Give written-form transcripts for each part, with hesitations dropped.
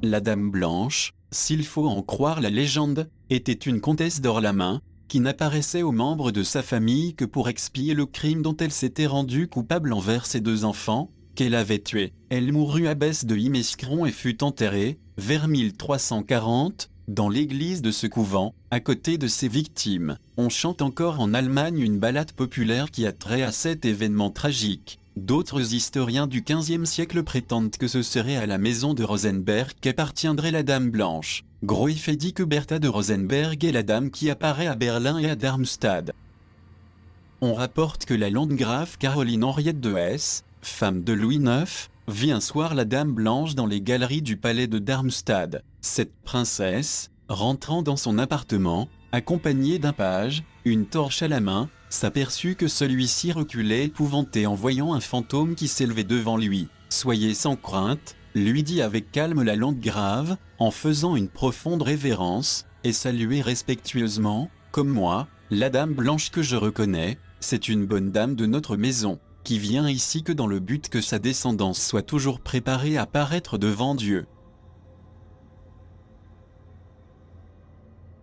La Dame Blanche, s'il faut en croire la légende, était une comtesse d'Orlamin, qui n'apparaissait aux membres de sa famille que pour expier le crime dont elle s'était rendue coupable envers ses 2 enfants, qu'elle avait tués. Elle mourut à Besse de Imescron et fut enterrée, vers 1340, dans l'église de ce couvent, à côté de ses victimes. On chante encore en Allemagne une ballade populaire qui a trait à cet événement tragique. D'autres historiens du XVe siècle prétendent que ce serait à la maison de Rosenberg qu'appartiendrait la Dame Blanche. Groïfet dit que Bertha de Rosenberg est la dame qui apparaît à Berlin et à Darmstadt. On rapporte que la landgrave Caroline Henriette de Hesse, femme de Louis IX, vit un soir la Dame Blanche dans les galeries du palais de Darmstadt. Cette princesse, rentrant dans son appartement, accompagnée d'un page, une torche à la main, s'aperçut que celui-ci reculait épouvanté en voyant un fantôme qui s'élevait devant lui. « Soyez sans crainte », lui dit avec calme la landgrave, en faisant une profonde révérence, et saluez respectueusement, comme moi, la Dame Blanche que je reconnais, c'est une bonne dame de notre maison, qui vient ici que dans le but que sa descendance soit toujours préparée à paraître devant Dieu.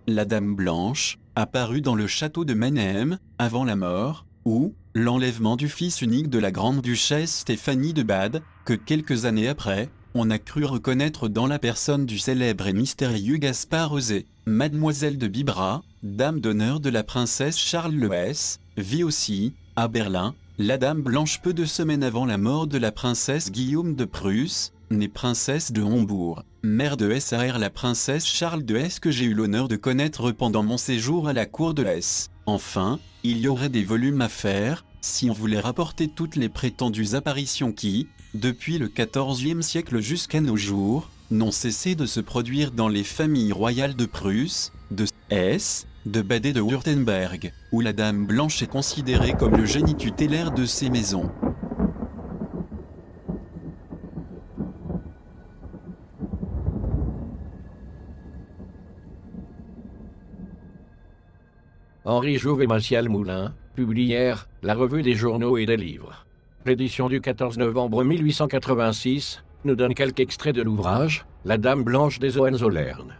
La Dame Blanche apparut dans le château de Mannheim, avant la mort, ou l'enlèvement du fils unique de la grande-duchesse Stéphanie de Bade, que quelques années après, on a cru reconnaître dans la personne du célèbre et mystérieux Gaspard Osé. Mademoiselle de Bibra, dame d'honneur de la princesse Charles Le Hesse, vit aussi, à Berlin, la Dame Blanche peu de semaines avant la mort de la princesse Guillaume de Prusse, née princesse de Hombourg, mère de Hesse, la princesse Charles de Hesse que j'ai eu l'honneur de connaître pendant mon séjour à la cour de Hesse. Enfin, il y aurait des volumes à faire, si on voulait rapporter toutes les prétendues apparitions qui, depuis le XIVe siècle jusqu'à nos jours, n'ont cessé de se produire dans les familles royales de Prusse, de Hesse, de Bade et de Wurtemberg, où la Dame Blanche est considérée comme le génie tutélaire de ces maisons. Henri Jouve et Martial Moulin publièrent La Revue des journaux et des livres. L'édition du 14 novembre 1886 nous donne quelques extraits de l'ouvrage La Dame Blanche des Hohenzollern.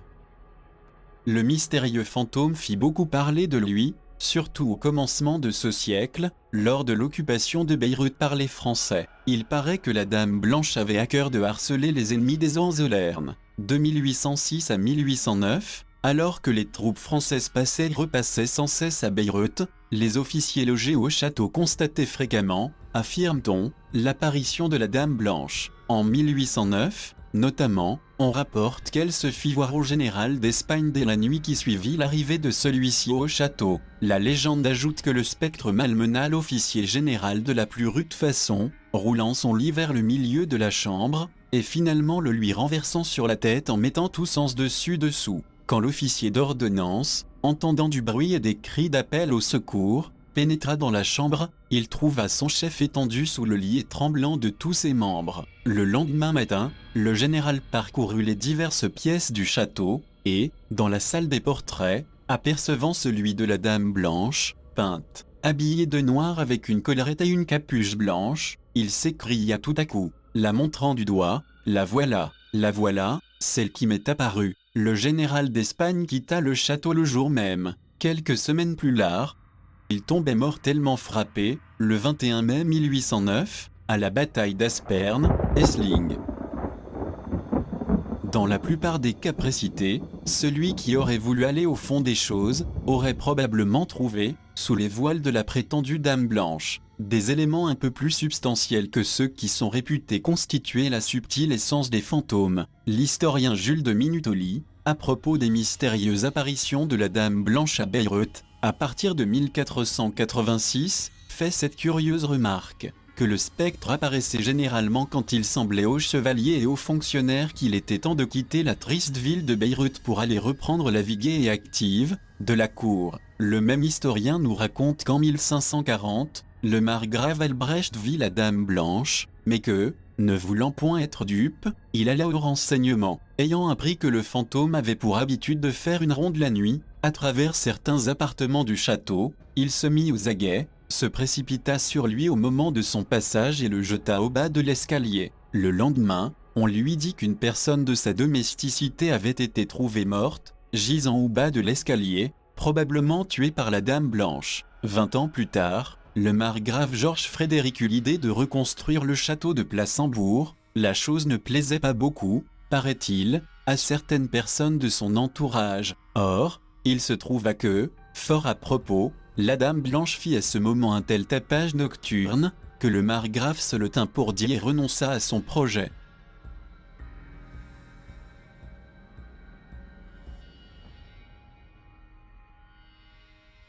Le mystérieux fantôme fit beaucoup parler de lui, surtout au commencement de ce siècle, lors de l'occupation de Beyrouth par les Français. Il paraît que la Dame Blanche avait à cœur de harceler les ennemis des Hohenzollern. De 1806 à 1809, alors que les troupes françaises passaient et repassaient sans cesse à Beyrouth, les officiers logés au château constataient fréquemment, affirme-t-on, l'apparition de la Dame Blanche. En 1809, notamment, on rapporte qu'elle se fit voir au général d'Espagne dès la nuit qui suivit l'arrivée de celui-ci au château. La légende ajoute que le spectre malmena l'officier général de la plus rude façon, roulant son lit vers le milieu de la chambre, et finalement le lui renversant sur la tête en mettant tout sens dessus-dessous. Quand l'officier d'ordonnance, entendant du bruit et des cris d'appel au secours, pénétra dans la chambre, il trouva son chef étendu sous le lit et tremblant de tous ses membres. Le lendemain matin, le général parcourut les diverses pièces du château, et, dans la salle des portraits, apercevant celui de la Dame Blanche, peinte, habillée de noir avec une collerette et une capuche blanche, il s'écria tout à coup, la montrant du doigt, la voilà, celle qui m'est apparue. Le général d'Espagne quitta le château le jour même. Quelques semaines plus tard, il tombait mortellement frappé, le 21 mai 1809, à la bataille d'Aspern, Essling. Dans la plupart des cas précités, celui qui aurait voulu aller au fond des choses, aurait probablement trouvé, sous les voiles de la prétendue Dame Blanche, des éléments un peu plus substantiels que ceux qui sont réputés constituer la subtile essence des fantômes. L'historien Jules de Minutoli, à propos des mystérieuses apparitions de la Dame Blanche à Beyrouth, à partir de 1486, fait cette curieuse remarque, que le spectre apparaissait généralement quand il semblait aux chevaliers et aux fonctionnaires qu'il était temps de quitter la triste ville de Beyrouth pour aller reprendre la vie gaie et active de la cour. Le même historien nous raconte qu'en 1540, le margrave Albrecht vit la Dame Blanche, mais que, ne voulant point être dupe, il alla au renseignement. Ayant appris que le fantôme avait pour habitude de faire une ronde la nuit, à travers certains appartements du château, il se mit aux aguets, se précipita sur lui au moment de son passage et le jeta au bas de l'escalier. Le lendemain, On lui dit qu'une personne de sa domesticité avait été trouvée morte, gisant au bas de l'escalier, probablement tuée par la Dame Blanche. 20 ans plus tard, le margrave Georges Frédéric eut l'idée de reconstruire le château de Plassembourg. La chose ne plaisait pas beaucoup, paraît-il, à certaines personnes de son entourage. Or, il se trouva que, fort à propos, la Dame Blanche fit à ce moment un tel tapage nocturne, que le margrave se le tint pour dit et renonça à son projet.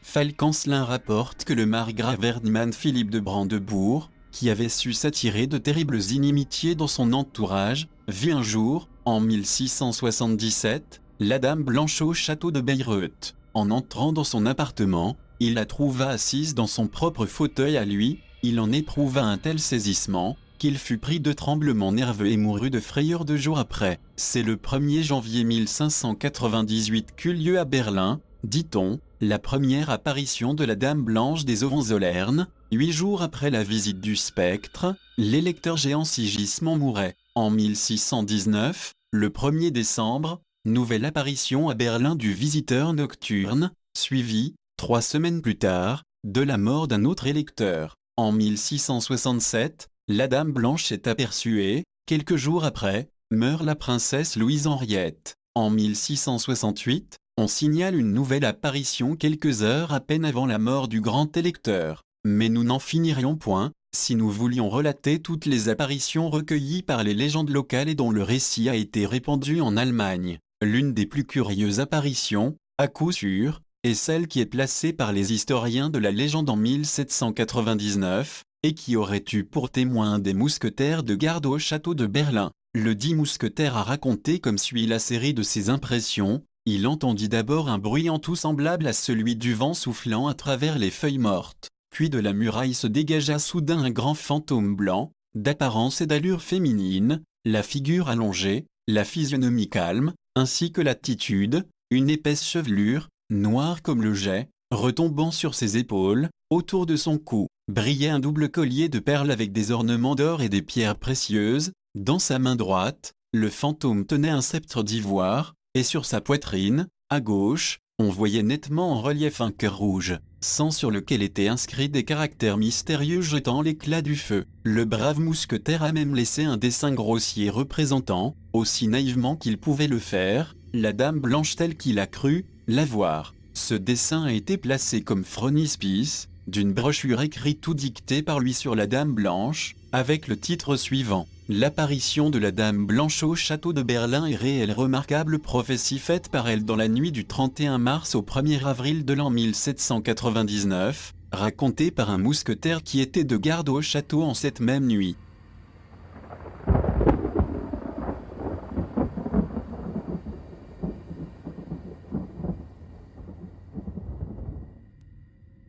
Falkenslin rapporte que le margrave Ferdinand Philippe de Brandebourg, qui avait su s'attirer de terribles inimitiés dans son entourage, vit un jour, en 1677, la Dame Blanche au château de Bayreuth. En entrant dans son appartement, il la trouva assise dans son propre fauteuil à lui. Il en éprouva un tel saisissement, qu'il fut pris de tremblements nerveux et mourut de frayeur 2 jours après. C'est le 1er janvier 1598 qu'eut lieu à Berlin, dit-on, la première apparition de la Dame Blanche des Hohenzollern. 8 jours après la visite du spectre, l'électeur géant Sigismond mourait. En 1619, le 1er décembre, nouvelle apparition à Berlin du visiteur nocturne, suivie, 3 semaines plus tard, de la mort d'un autre électeur. En 1667, la Dame Blanche est aperçue et, quelques jours après, meurt la princesse Louise-Henriette. En 1668, on signale une nouvelle apparition quelques heures à peine avant la mort du grand électeur. Mais nous n'en finirions point, si nous voulions relater toutes les apparitions recueillies par les légendes locales et dont le récit a été répandu en Allemagne. L'une des plus curieuses apparitions, à coup sûr, est celle qui est placée par les historiens de la légende en 1799, et qui aurait eu pour témoin un des mousquetaires de garde au château de Berlin. Le dit mousquetaire a raconté comme suit la série de ses impressions. Il entendit d'abord un bruit en tout semblable à celui du vent soufflant à travers les feuilles mortes. Puis de la muraille se dégagea soudain un grand fantôme blanc, d'apparence et d'allure féminine, la figure allongée, la physionomie calme, ainsi que l'attitude, une épaisse chevelure, noire comme le jais, retombant sur ses épaules. Autour de son cou, brillait un double collier de perles avec des ornements d'or et des pierres précieuses. Dans sa main droite, le fantôme tenait un sceptre d'ivoire, et sur sa poitrine, à gauche, on voyait nettement en relief un cœur rouge, sang sur lequel étaient inscrits des caractères mystérieux jetant l'éclat du feu. Le brave mousquetaire a même laissé un dessin grossier représentant, aussi naïvement qu'il pouvait le faire, la Dame Blanche telle qu'il a cru la voir. Ce dessin a été placé comme frontispice d'une brochure écrite ou dictée par lui sur la Dame Blanche, avec le titre suivant. L'apparition de la Dame Blanche au château de Berlin est réelle, remarquable prophétie faite par elle dans la nuit du 31 mars au 1er avril de l'an 1799, racontée par un mousquetaire qui était de garde au château en cette même nuit.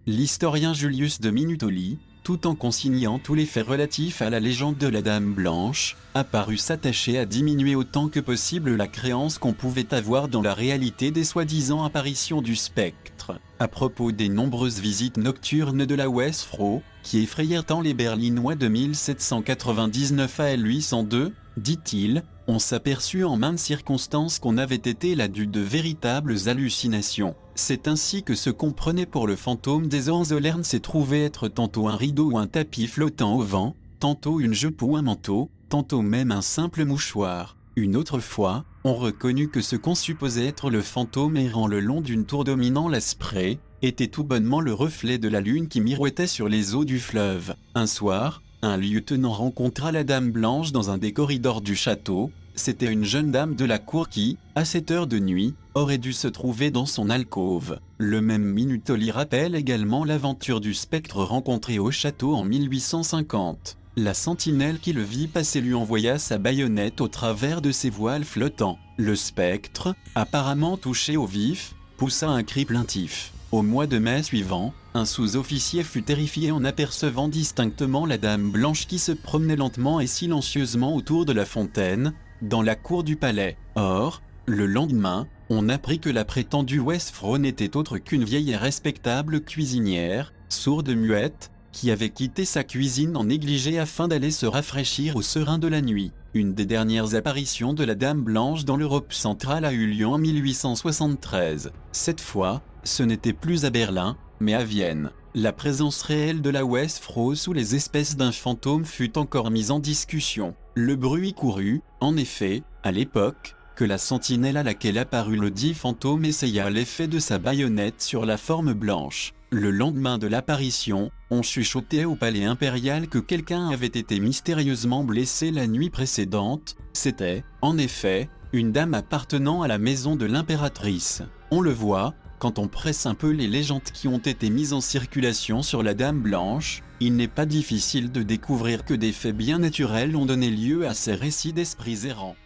L'historien Julius de Minutoli, tout en consignant tous les faits relatifs à la légende de la Dame Blanche, a paru s'attacher à diminuer autant que possible la créance qu'on pouvait avoir dans la réalité des soi-disant apparitions du spectre. À propos des nombreuses visites nocturnes de la Westfrau, qui effrayèrent tant les Berlinois de 1799 à 1802, dit-il, on s'aperçut en maintes circonstances qu'on avait été là dû de véritables hallucinations. C'est ainsi que ce qu'on prenait pour le fantôme des Hohenzollern s'est trouvé être tantôt un rideau ou un tapis flottant au vent, tantôt une jupe ou un manteau, tantôt même un simple mouchoir. Une autre fois, on reconnut que ce qu'on supposait être le fantôme errant le long d'une tour dominant la Spree, était tout bonnement le reflet de la lune qui miroitait sur les eaux du fleuve. Un soir, un lieutenant rencontra la Dame Blanche dans un des corridors du château. C'était une jeune dame de la cour qui, à cette heure de nuit, aurait dû se trouver dans son alcôve. Le même Minutoli rappelle également l'aventure du spectre rencontré au château en 1850. La sentinelle qui le vit passer lui envoya sa baïonnette au travers de ses voiles flottants. Le spectre, apparemment touché au vif, poussa un cri plaintif. Au mois de mai suivant, un sous-officier fut terrifié en apercevant distinctement la Dame Blanche qui se promenait lentement et silencieusement autour de la fontaine, dans la cour du palais. Or, le lendemain, on apprit que la prétendue Westfrau n'était autre qu'une vieille et respectable cuisinière, sourde muette, qui avait quitté sa cuisine en négligé afin d'aller se rafraîchir au serin de la nuit. Une des dernières apparitions de la Dame Blanche dans l'Europe centrale a eu lieu en 1873. Cette fois, ce n'était plus à Berlin, mais à Vienne. La présence réelle de la Westfrau sous les espèces d'un fantôme fut encore mise en discussion. Le bruit courut, en effet, à l'époque, que la sentinelle à laquelle apparut le dit fantôme essaya l'effet de sa baïonnette sur la forme blanche. Le lendemain de l'apparition, on chuchotait au palais impérial que quelqu'un avait été mystérieusement blessé la nuit précédente. C'était, en effet, une dame appartenant à la maison de l'impératrice. On le voit, quand on presse un peu les légendes qui ont été mises en circulation sur la Dame Blanche, il n'est pas difficile de découvrir que des faits bien naturels ont donné lieu à ces récits d'esprits errants.